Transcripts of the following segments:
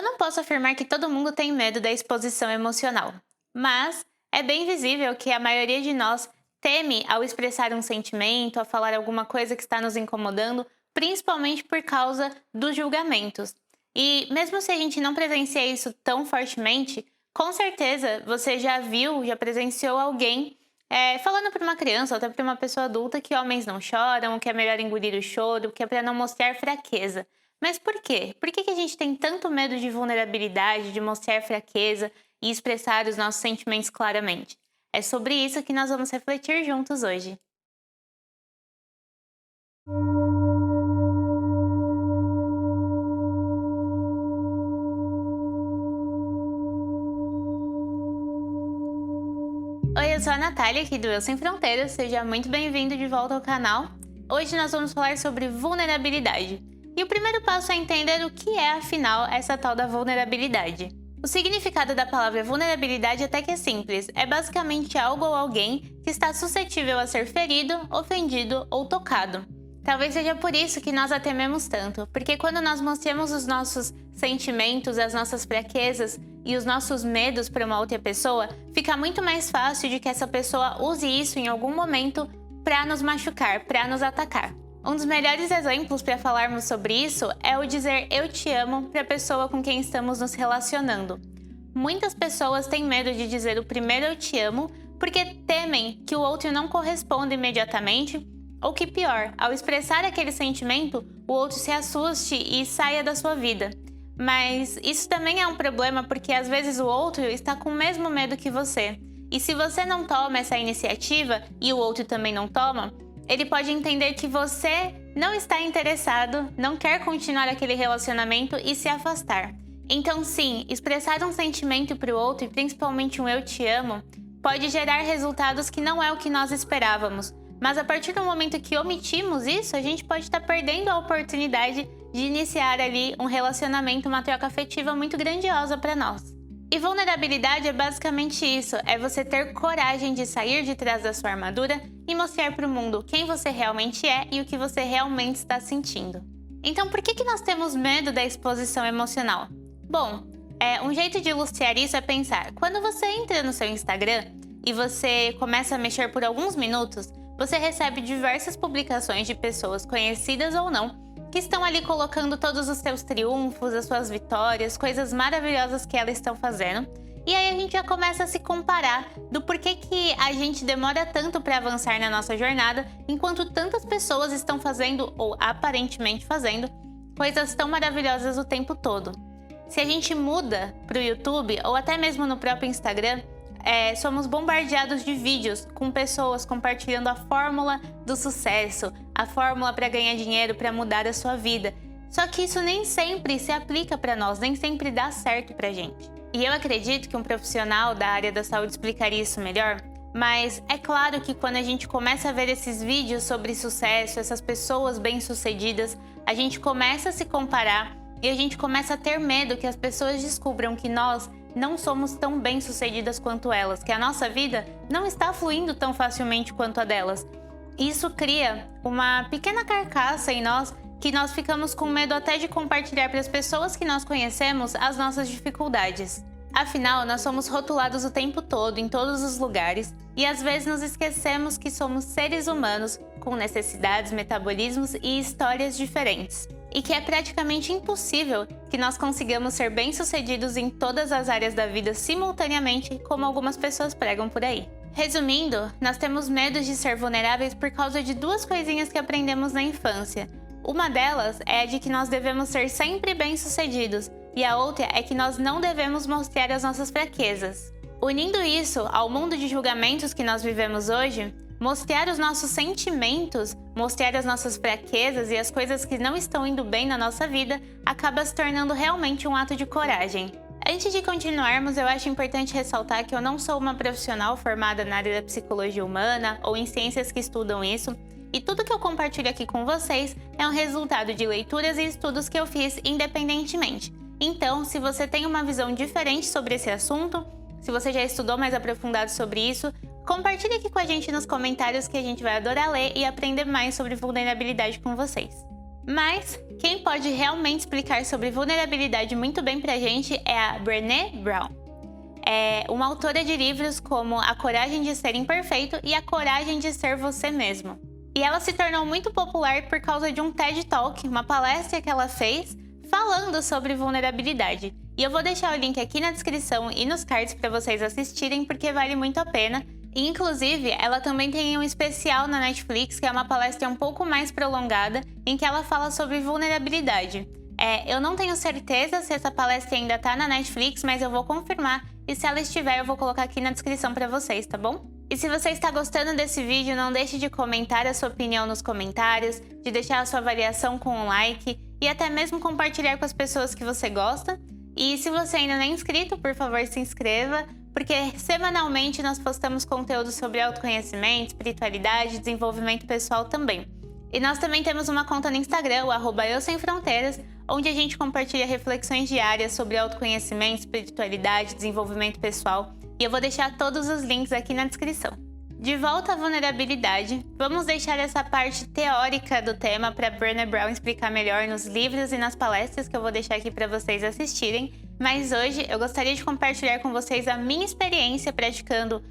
Eu não posso afirmar que todo mundo tem medo da exposição emocional, mas é bem visível que a maioria de nós teme ao expressar um sentimento, a falar alguma coisa que está nos incomodando, principalmente por causa dos julgamentos. E mesmo se a gente não presencia isso tão fortemente, com certeza você já viu, já presenciou alguém falando para uma criança ou até para uma pessoa adulta que homens não choram, que é melhor engolir o choro, que é para não mostrar fraqueza. Mas por quê? Por que a gente tem tanto medo de vulnerabilidade, de mostrar fraqueza e expressar os nossos sentimentos claramente? É sobre isso que nós vamos refletir juntos hoje. Oi, eu sou a Natália aqui do Eu Sem Fronteiras, seja muito bem-vindo de volta ao canal. Hoje nós vamos falar sobre vulnerabilidade. E o primeiro passo é entender o que é, afinal, essa tal da vulnerabilidade. O significado da palavra vulnerabilidade até que é simples, é basicamente algo ou alguém que está suscetível a ser ferido, ofendido ou tocado. Talvez seja por isso que nós a tememos tanto, porque quando nós mostramos os nossos sentimentos, as nossas fraquezas e os nossos medos para uma outra pessoa, fica muito mais fácil de que essa pessoa use isso em algum momento para nos machucar, para nos atacar. Um dos melhores exemplos para falarmos sobre isso é o dizer eu te amo para a pessoa com quem estamos nos relacionando. Muitas pessoas têm medo de dizer o primeiro eu te amo porque temem que o outro não corresponda imediatamente ou que pior, ao expressar aquele sentimento, o outro se assuste e saia da sua vida. Mas isso também é um problema porque às vezes o outro está com o mesmo medo que você. E se você não toma essa iniciativa e o outro também não toma, ele pode entender que você não está interessado, não quer continuar aquele relacionamento e se afastar. Então sim, expressar um sentimento para o outro, e principalmente um eu te amo, pode gerar resultados que não é o que nós esperávamos. Mas a partir do momento que omitimos isso, a gente pode estar perdendo a oportunidade de iniciar ali um relacionamento, uma troca afetiva muito grandiosa para nós. E vulnerabilidade é basicamente isso, é você ter coragem de sair de trás da sua armadura e mostrar para o mundo quem você realmente é e o que você realmente está sentindo. Então por que nós temos medo da exposição emocional? Bom, um jeito de ilustrar isso é pensar, quando você entra no seu Instagram e você começa a mexer por alguns minutos, você recebe diversas publicações de pessoas conhecidas ou não, que estão ali colocando todos os seus triunfos, as suas vitórias, coisas maravilhosas que elas estão fazendo. E aí a gente já começa a se comparar do porquê que a gente demora tanto para avançar na nossa jornada, enquanto tantas pessoas estão fazendo, ou aparentemente fazendo, coisas tão maravilhosas o tempo todo. Se a gente muda para o YouTube, ou até mesmo no próprio Instagram, somos bombardeados de vídeos com pessoas compartilhando a fórmula do sucesso, a fórmula para ganhar dinheiro, para mudar a sua vida. Só que isso nem sempre se aplica para nós, nem sempre dá certo pra gente. E eu acredito que um profissional da área da saúde explicaria isso melhor, mas é claro que quando a gente começa a ver esses vídeos sobre sucesso, essas pessoas bem-sucedidas, a gente começa a se comparar e a gente começa a ter medo que as pessoas descubram que nós não somos tão bem-sucedidas quanto elas, que a nossa vida não está fluindo tão facilmente quanto a delas. Isso cria uma pequena carcaça em nós que nós ficamos com medo até de compartilhar para as pessoas que nós conhecemos as nossas dificuldades. Afinal, nós somos rotulados o tempo todo, em todos os lugares, e às vezes nos esquecemos que somos seres humanos com necessidades, metabolismos e histórias diferentes. E que é praticamente impossível que nós consigamos ser bem-sucedidos em todas as áreas da vida simultaneamente, como algumas pessoas pregam por aí. Resumindo, nós temos medo de ser vulneráveis por causa de duas coisinhas que aprendemos na infância. Uma delas é a de que nós devemos ser sempre bem-sucedidos, e a outra é que nós não devemos mostrar as nossas fraquezas. Unindo isso ao mundo de julgamentos que nós vivemos hoje, mostrar os nossos sentimentos, mostrar as nossas fraquezas e as coisas que não estão indo bem na nossa vida acaba se tornando realmente um ato de coragem. Antes de continuarmos, eu acho importante ressaltar que eu não sou uma profissional formada na área da psicologia humana ou em ciências que estudam isso, e tudo que eu compartilho aqui com vocês é um resultado de leituras e estudos que eu fiz independentemente. Então, se você tem uma visão diferente sobre esse assunto, se você já estudou mais aprofundado sobre isso, compartilhe aqui com a gente nos comentários que a gente vai adorar ler e aprender mais sobre vulnerabilidade com vocês. Mas, quem pode realmente explicar sobre vulnerabilidade muito bem pra gente é a Brené Brown. É uma autora de livros como A Coragem de Ser Imperfeito e A Coragem de Ser Você Mesmo. E ela se tornou muito popular por causa de um TED Talk, uma palestra que ela fez, falando sobre vulnerabilidade. E eu vou deixar o link aqui na descrição e nos cards para vocês assistirem, porque vale muito a pena. E, inclusive, ela também tem um especial na Netflix, que é uma palestra um pouco mais prolongada, em que ela fala sobre vulnerabilidade. Eu não tenho certeza se essa palestra ainda tá na Netflix, mas eu vou confirmar. E se ela estiver, eu vou colocar aqui na descrição para vocês, tá bom? E se você está gostando desse vídeo, não deixe de comentar a sua opinião nos comentários, de deixar a sua avaliação com um like e até mesmo compartilhar com as pessoas que você gosta. E se você ainda não é inscrito, por favor, se inscreva, porque semanalmente nós postamos conteúdo sobre autoconhecimento, espiritualidade e desenvolvimento pessoal também. E nós também temos uma conta no Instagram, o @eusemfronteiras, onde a gente compartilha reflexões diárias sobre autoconhecimento, espiritualidade, desenvolvimento pessoal. E eu vou deixar todos os links aqui na descrição. De volta à vulnerabilidade, vamos deixar essa parte teórica do tema para Brené Brown explicar melhor nos livros e nas palestras que eu vou deixar aqui para vocês assistirem. Mas hoje eu gostaria de compartilhar com vocês a minha experiência praticando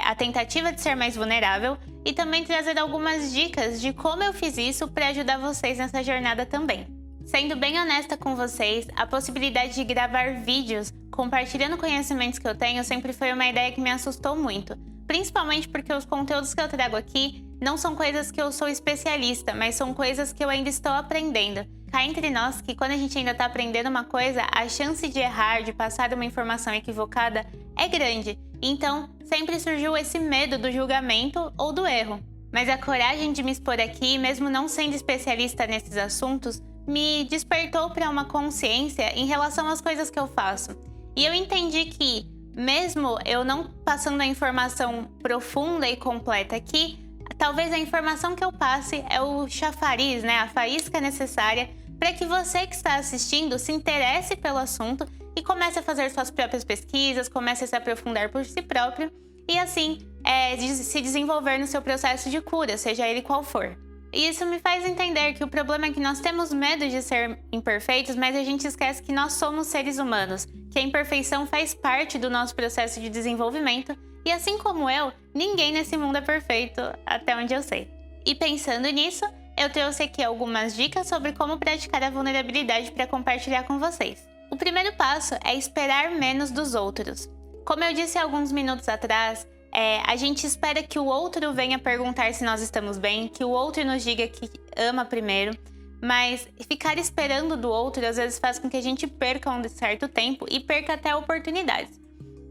a tentativa de ser mais vulnerável e também trazer algumas dicas de como eu fiz isso para ajudar vocês nessa jornada também. Sendo bem honesta com vocês, a possibilidade de gravar vídeos compartilhando conhecimentos que eu tenho sempre foi uma ideia que me assustou muito. Principalmente porque os conteúdos que eu trago aqui não são coisas que eu sou especialista, mas são coisas que eu ainda estou aprendendo. Cá entre nós que quando a gente ainda está aprendendo uma coisa, a chance de errar, de passar uma informação equivocada é grande. Então, sempre surgiu esse medo do julgamento ou do erro. Mas a coragem de me expor aqui, mesmo não sendo especialista nesses assuntos, me despertou para uma consciência em relação às coisas que eu faço. E eu entendi que, mesmo eu não passando a informação profunda e completa aqui, talvez a informação que eu passe é o chafariz, a faísca necessária para que você que está assistindo se interesse pelo assunto e comece a fazer suas próprias pesquisas, comece a se aprofundar por si próprio e assim se desenvolver no seu processo de cura, seja ele qual for. E isso me faz entender que o problema é que nós temos medo de ser imperfeitos, mas a gente esquece que nós somos seres humanos, que a imperfeição faz parte do nosso processo de desenvolvimento e assim como eu, ninguém nesse mundo é perfeito, até onde eu sei. E pensando nisso, eu trouxe aqui algumas dicas sobre como praticar a vulnerabilidade para compartilhar com vocês. O primeiro passo é esperar menos dos outros. Como eu disse alguns minutos atrás, a gente espera que o outro venha perguntar se nós estamos bem, que o outro nos diga que ama primeiro, mas ficar esperando do outro às vezes faz com que a gente perca um certo tempo e perca até oportunidades.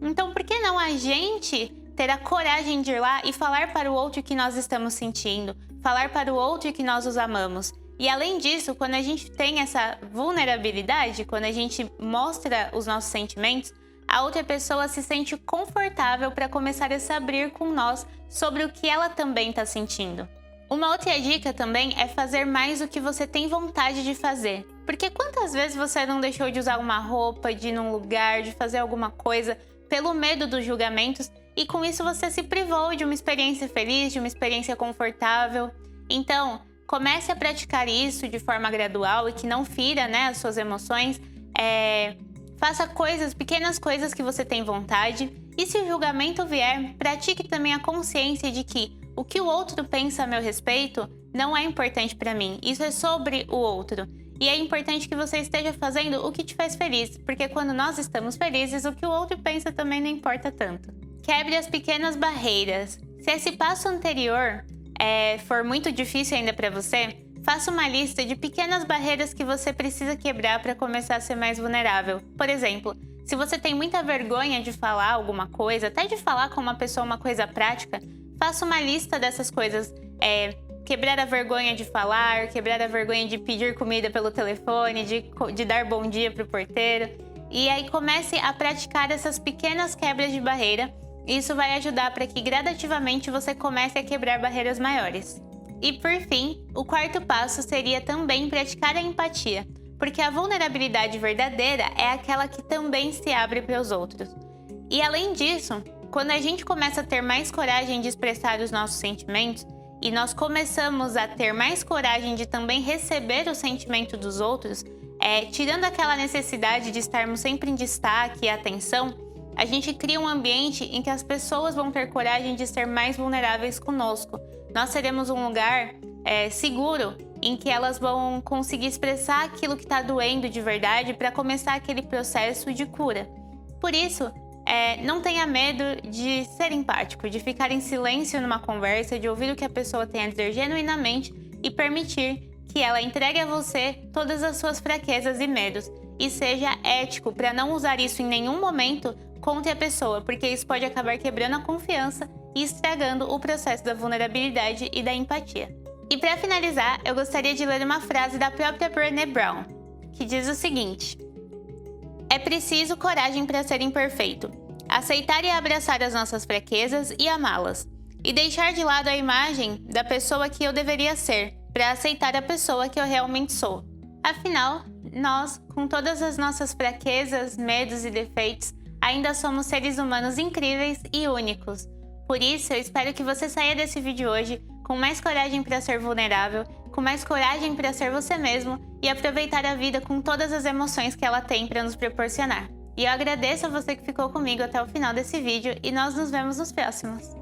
Então, por que não a gente ter a coragem de ir lá e falar para o outro o que nós estamos sentindo, falar para o outro que nós os amamos? E além disso, quando a gente tem essa vulnerabilidade, quando a gente mostra os nossos sentimentos, a outra pessoa se sente confortável para começar a se abrir com nós sobre o que ela também está sentindo. Uma outra dica também é fazer mais o que você tem vontade de fazer. Porque quantas vezes você não deixou de usar uma roupa, de ir num lugar, de fazer alguma coisa pelo medo dos julgamentos e com isso você se privou de uma experiência feliz, de uma experiência confortável. Então, comece a praticar isso de forma gradual e que não fira, as suas emoções. Faça pequenas coisas que você tem vontade. E se o julgamento vier, pratique também a consciência de que o que o outro pensa a meu respeito não é importante para mim. Isso é sobre o outro. E é importante que você esteja fazendo o que te faz feliz, porque quando nós estamos felizes, o que o outro pensa também não importa tanto. Quebre as pequenas barreiras. Se esse passo anterior for muito difícil ainda para você, faça uma lista de pequenas barreiras que você precisa quebrar para começar a ser mais vulnerável. Por exemplo, se você tem muita vergonha de falar alguma coisa, até de falar com uma pessoa uma coisa prática, faça uma lista dessas coisas. Quebrar a vergonha de falar, quebrar a vergonha de pedir comida pelo telefone, de dar bom dia para o porteiro. E aí comece a praticar essas pequenas quebras de barreira. Isso vai ajudar para que gradativamente você comece a quebrar barreiras maiores. E por fim, o quarto passo seria também praticar a empatia, porque a vulnerabilidade verdadeira é aquela que também se abre para os outros. E além disso, quando a gente começa a ter mais coragem de expressar os nossos sentimentos, e nós começamos a ter mais coragem de também receber o sentimento dos outros, tirando aquela necessidade de estarmos sempre em destaque e atenção, a gente cria um ambiente em que as pessoas vão ter coragem de ser mais vulneráveis conosco. Nós seremos um lugar seguro em que elas vão conseguir expressar aquilo que está doendo de verdade para começar aquele processo de cura. Por isso, não tenha medo de ser empático, de ficar em silêncio numa conversa, de ouvir o que a pessoa tem a dizer genuinamente e permitir que ela entregue a você todas as suas fraquezas e medos. E seja ético para não usar isso em nenhum momento contra a pessoa, porque isso pode acabar quebrando a confiança e estragando o processo da vulnerabilidade e da empatia. E para finalizar, eu gostaria de ler uma frase da própria Brené Brown, que diz o seguinte: é preciso coragem para ser imperfeito, aceitar e abraçar as nossas fraquezas e amá-las, e deixar de lado a imagem da pessoa que eu deveria ser, para aceitar a pessoa que eu realmente sou. Afinal, nós, com todas as nossas fraquezas, medos e defeitos, ainda somos seres humanos incríveis e únicos. Por isso, eu espero que você saia desse vídeo hoje com mais coragem para ser vulnerável, com mais coragem para ser você mesmo e aproveitar a vida com todas as emoções que ela tem para nos proporcionar. E eu agradeço a você que ficou comigo até o final desse vídeo e nós nos vemos nos próximos.